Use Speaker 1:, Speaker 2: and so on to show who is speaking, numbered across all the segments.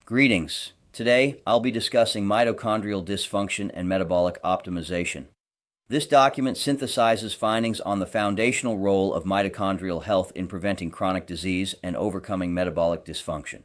Speaker 1: Greetings. Today, I'll be discussing mitochondrial dysfunction and metabolic optimization. This document synthesizes findings on the foundational role of mitochondrial health in preventing chronic disease and overcoming metabolic dysfunction.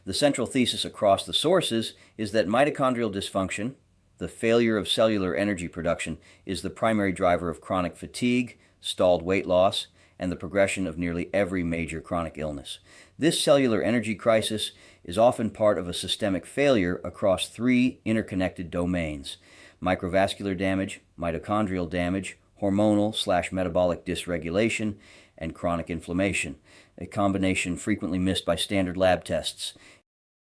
Speaker 1: The central thesis across the sources is that mitochondrial dysfunction, the failure of cellular energy production, is the primary driver of chronic fatigue, stalled weight loss, and the progression of nearly every major chronic illness. This cellular energy crisis is often part of a systemic failure across three interconnected domains: microvascular damage, mitochondrial damage, hormonal/metabolic dysregulation, and chronic inflammation, a combination frequently missed by standard lab tests.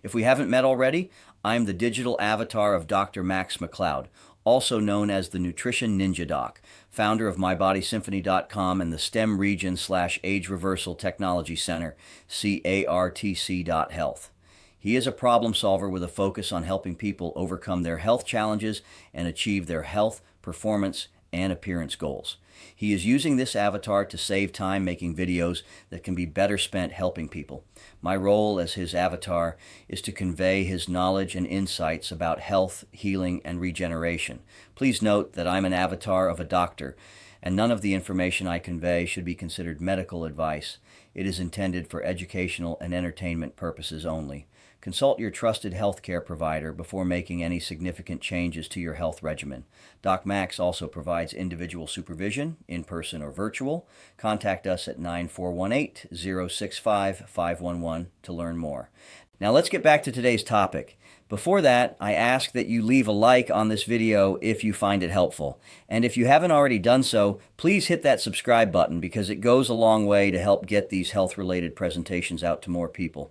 Speaker 1: If we haven't met already, I'm the digital avatar of Dr. Max McLeod, also known as the Nutrition Ninja Doc, founder of MyBodySymphony.com and the STEM Region/Age Reversal Technology Center, CARTC.health. He is a problem solver with a focus on helping people overcome their health challenges and achieve their health, performance, and appearance goals. He is using this avatar to save time making videos that can be better spent helping people. My role as his avatar is to convey his knowledge and insights about health, healing, and regeneration. Please note that I'm an avatar of a doctor, and none of the information I convey should be considered medical advice. It is intended for educational and entertainment purposes only. Consult your trusted healthcare provider before making any significant changes to your health regimen. Doc Max also provides individual supervision, in person or virtual. Contact us at 9418-065-511 to learn more. Now let's get back to today's topic. Before that, I ask that you leave a like on this video if you find it helpful. And if you haven't already done so, please hit that subscribe button because it goes a long way to help get these health-related presentations out to more people.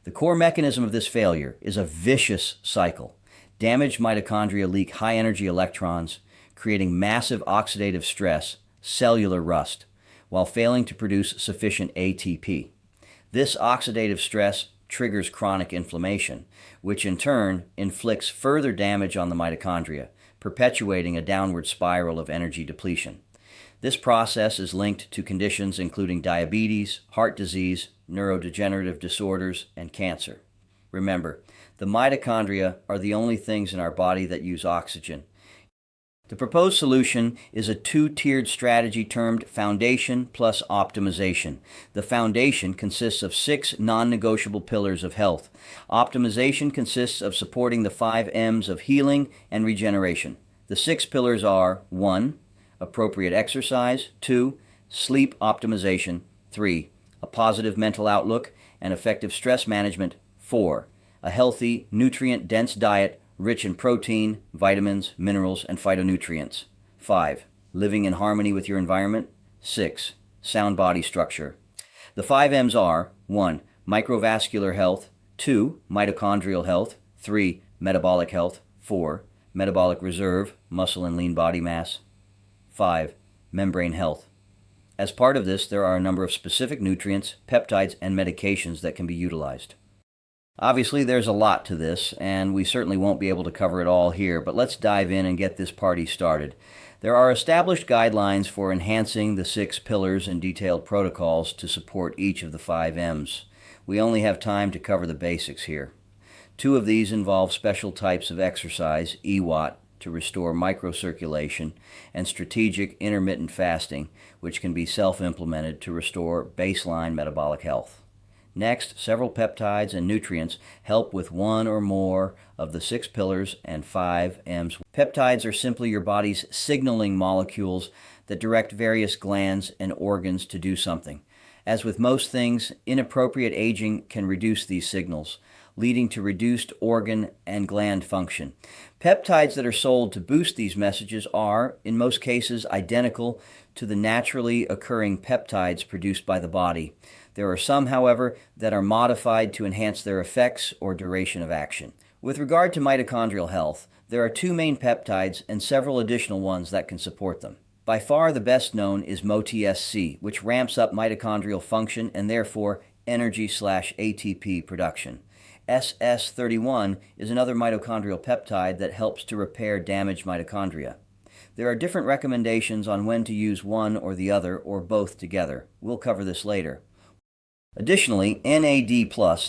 Speaker 1: The core mechanism of this failure is a vicious cycle. Damaged mitochondria leak high-energy electrons, creating massive oxidative stress, cellular rust, while failing to produce sufficient ATP. This oxidative stress triggers chronic inflammation, which in turn inflicts further damage on the mitochondria, perpetuating a downward spiral of energy depletion. This process is linked to conditions including diabetes, heart disease, neurodegenerative disorders, and cancer. Remember, the mitochondria are the only things in our body that use oxygen. The proposed solution is a two-tiered strategy termed foundation plus optimization. The foundation consists of 6 non-negotiable pillars of health. Optimization consists of supporting the 5 M's of healing and regeneration. The 6 pillars are: 1. Appropriate exercise; 2. Sleep optimization; 3. A positive mental outlook and effective stress management; 4. A healthy, nutrient-dense diet rich in protein, vitamins, minerals, and phytonutrients; 5. Living in harmony with your environment; 6. Sound body structure. The 5 M's are: 1. Microvascular health; 2. Mitochondrial health; 3. Metabolic health; 4. Metabolic reserve, muscle and lean body mass; 5. Membrane health. As part of this, there are a number of specific nutrients, peptides, and medications that can be utilized. Obviously, there's a lot to this, and we certainly won't be able to cover it all here, but let's dive in and get this party started. There are established guidelines for enhancing the 6 pillars and detailed protocols to support each of the 5 M's. We only have time to cover the basics here. 2 of these involve special types of exercise, EWOT, to restore microcirculation, and strategic intermittent fasting, which can be self-implemented to restore baseline metabolic health. Next, several peptides and nutrients help with 1 or more of the 6 pillars and 5 M's. Peptides are simply your body's signaling molecules that direct various glands and organs to do something. As with most things, inappropriate aging can reduce these signals, leading to reduced organ and gland function. Peptides that are sold to boost these messages are, in most cases, identical to the naturally occurring peptides produced by the body. There are some, however, that are modified to enhance their effects or duration of action. With regard to mitochondrial health, there are 2 main peptides and several additional ones that can support them. By far the best known is MoTSC, which ramps up mitochondrial function and therefore energy/ATP production. SS31 is another mitochondrial peptide that helps to repair damaged mitochondria. There are different recommendations on when to use one or the other or both together. We'll cover this later. Additionally, NAD+,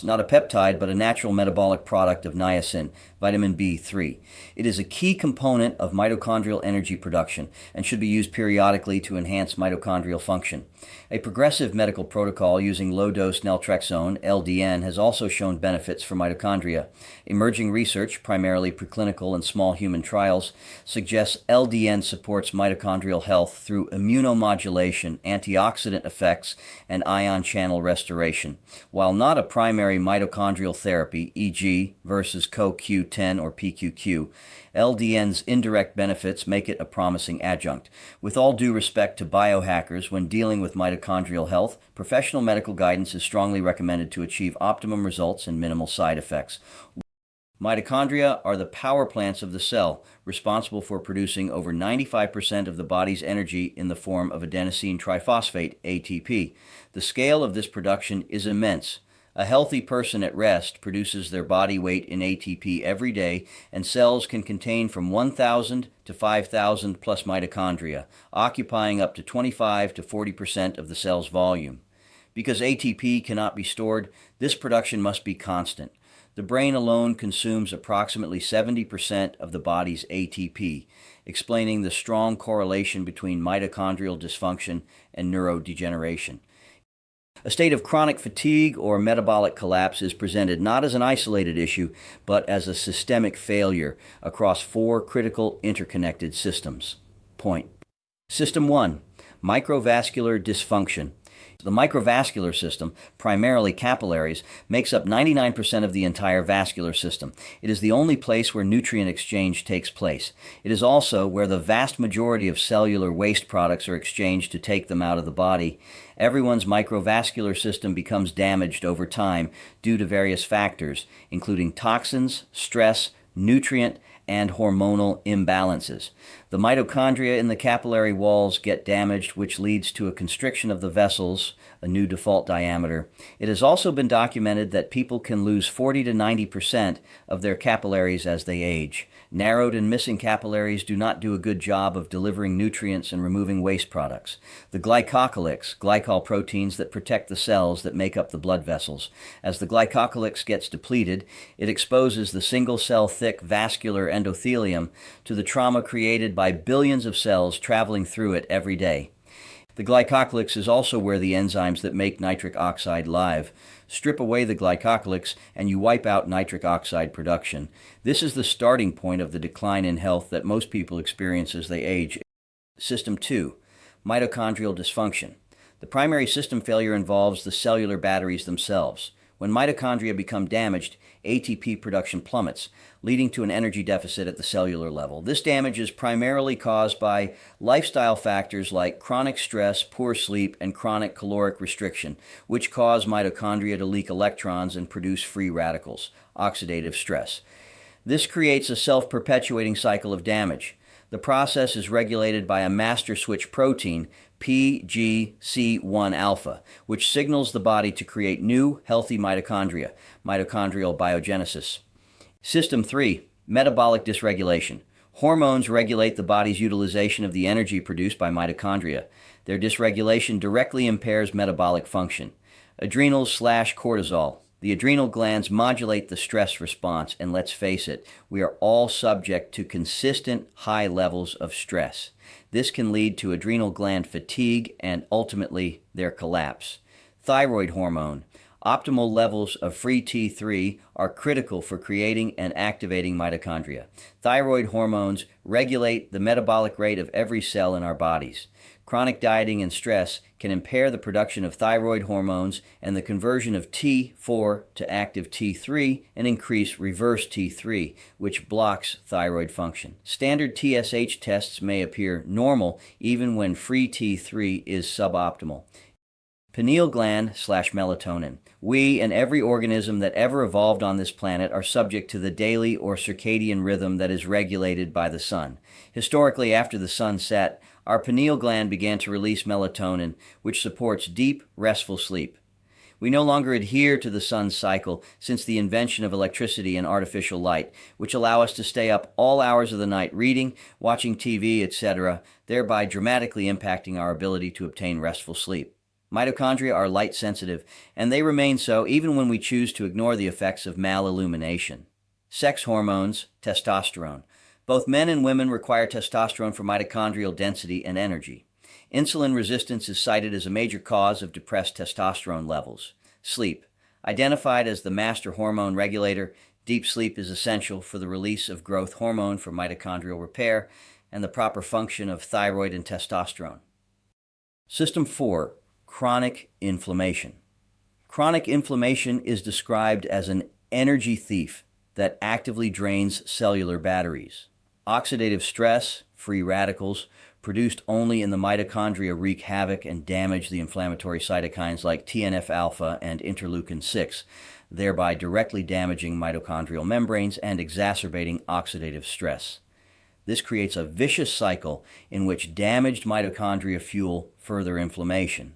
Speaker 1: not a peptide but a natural metabolic product of niacin, vitamin B3. It is a key component of mitochondrial energy production and should be used periodically to enhance mitochondrial function. A progressive medical protocol using low-dose naltrexone, LDN, has also shown benefits for mitochondria. Emerging research, primarily preclinical and small human trials, suggests LDN supports mitochondrial health through immunomodulation, antioxidant effects, and ion channel restoration. While not a primary mitochondrial therapy, e.g., versus CoQ10 or PQQ, LDN's indirect benefits make it a promising adjunct. With all due respect to biohackers, when dealing with mitochondrial health, professional medical guidance is strongly recommended to achieve optimum results and minimal side effects. Mitochondria are the power plants of the cell, responsible for producing over 95% of the body's energy in the form of adenosine triphosphate, ATP. The scale of this production is immense. A healthy person at rest produces their body weight in ATP every day, and cells can contain from 1,000 to 5,000 plus mitochondria, occupying up to 25 to 40% of the cell's volume. Because ATP cannot be stored, this production must be constant. The brain alone consumes approximately 70% of the body's ATP, explaining the strong correlation between mitochondrial dysfunction and neurodegeneration. A state of chronic fatigue or metabolic collapse is presented not as an isolated issue, but as a systemic failure across four critical interconnected systems. Point. System 1. Microvascular dysfunction. The microvascular system, primarily capillaries, makes up 99% of the entire vascular system. It is the only place where nutrient exchange takes place. It is also where the vast majority of cellular waste products are exchanged to take them out of the body. Everyone's microvascular system becomes damaged over time due to various factors, including toxins, stress, nutrient, and hormonal imbalances. The mitochondria in the capillary walls get damaged, which leads to a constriction of the vessels, a new default diameter. It has also been documented that people can lose 40 to 90% of their capillaries as they age. Narrowed and missing capillaries do not do a good job of delivering nutrients and removing waste products. The glycocalyx, glycol proteins that protect the cells that make up the blood vessels. As the glycocalyx gets depleted, it exposes the single-cell thick vascular endothelium to the trauma created by billions of cells traveling through it every day. The glycocalyx is also where the enzymes that make nitric oxide live. Strip away the glycocalyx and you wipe out nitric oxide production. This is the starting point of the decline in health that most people experience as they age. System 2. Mitochondrial dysfunction. The primary system failure involves the cellular batteries themselves. When mitochondria become damaged, ATP production plummets, leading to an energy deficit at the cellular level. This damage is primarily caused by lifestyle factors like chronic stress, poor sleep, and chronic caloric restriction, which cause mitochondria to leak electrons and produce free radicals, oxidative stress. This creates a self-perpetuating cycle of damage. The process is regulated by a master switch protein, PGC1-alpha, which signals the body to create new, healthy mitochondria, mitochondrial biogenesis. System 3. Metabolic dysregulation. Hormones regulate the body's utilization of the energy produced by mitochondria. Their dysregulation directly impairs metabolic function. Adrenals/cortisol. The adrenal glands modulate the stress response, and let's face it, we are all subject to consistent high levels of stress. This can lead to adrenal gland fatigue and ultimately their collapse. Thyroid hormone. Optimal levels of free T3 are critical for creating and activating mitochondria. Thyroid hormones regulate the metabolic rate of every cell in our bodies. Chronic dieting and stress can impair the production of thyroid hormones and the conversion of T4 to active T3 and increase reverse T3, which blocks thyroid function. Standard TSH tests may appear normal even when free T3 is suboptimal. Pineal gland/melatonin. We and every organism that ever evolved on this planet are subject to the daily or circadian rhythm that is regulated by the sun. Historically, after the sun set, our pineal gland began to release melatonin, which supports deep, restful sleep. We no longer adhere to the sun's cycle since the invention of electricity and artificial light, which allow us to stay up all hours of the night reading, watching TV, etc., thereby dramatically impacting our ability to obtain restful sleep. Mitochondria are light sensitive, and they remain so even when we choose to ignore the effects of malillumination. Sex hormones, testosterone. Both men and women require testosterone for mitochondrial density and energy. Insulin resistance is cited as a major cause of depressed testosterone levels. Sleep. Identified as the master hormone regulator, deep sleep is essential for the release of growth hormone for mitochondrial repair and the proper function of thyroid and testosterone. System 4. Chronic inflammation. Chronic inflammation is described as an energy thief that actively drains cellular batteries. Oxidative stress, free radicals, produced only in the mitochondria wreak havoc and damage the inflammatory cytokines like TNF-alpha and interleukin-6, thereby directly damaging mitochondrial membranes and exacerbating oxidative stress. This creates a vicious cycle in which damaged mitochondria fuel further inflammation.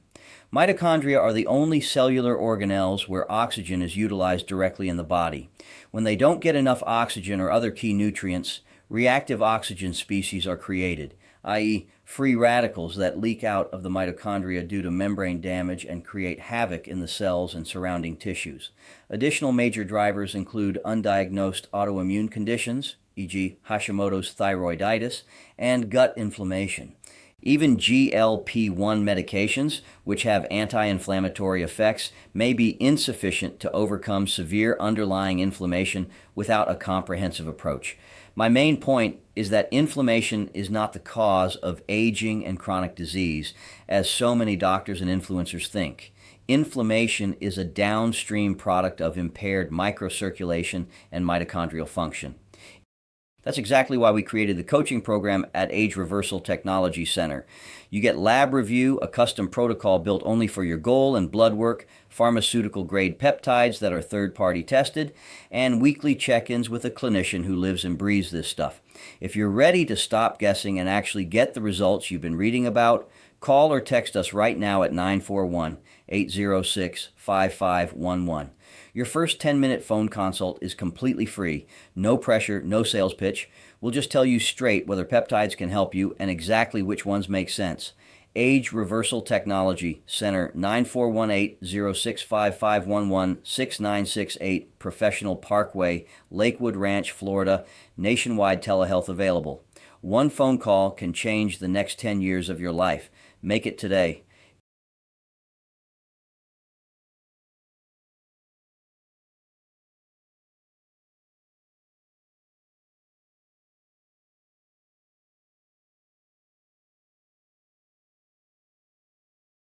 Speaker 1: Mitochondria are the only cellular organelles where oxygen is utilized directly in the body. When they don't get enough oxygen or other key nutrients, reactive oxygen species are created, i.e., free radicals that leak out of the mitochondria due to membrane damage and create havoc in the cells and surrounding tissues. Additional major drivers include undiagnosed autoimmune conditions, e.g., Hashimoto's thyroiditis, and gut inflammation. Even GLP-1 medications, which have anti-inflammatory effects, may be insufficient to overcome severe underlying inflammation without a comprehensive approach. My main point is that inflammation is not the cause of aging and chronic disease, as so many doctors and influencers think. Inflammation is a downstream product of impaired microcirculation and mitochondrial function. That's exactly why we created the coaching program at Age Reversal Technology Center. You get lab review, a custom protocol built only for your goal and blood work, pharmaceutical-grade peptides that are third-party tested, and weekly check-ins with a clinician who lives and breathes this stuff. If you're ready to stop guessing and actually get the results you've been reading about, call or text us right now at 941-806-5511. Your first 10-minute phone consult is completely free, no pressure, no sales pitch. We'll just tell you straight whether peptides can help you and exactly which ones make sense. Age Reversal Technology Center, 9418-065511-6968, Professional Parkway, Lakewood Ranch, Florida. Nationwide telehealth available. One phone call can change the next 10 years of your life. Make it today.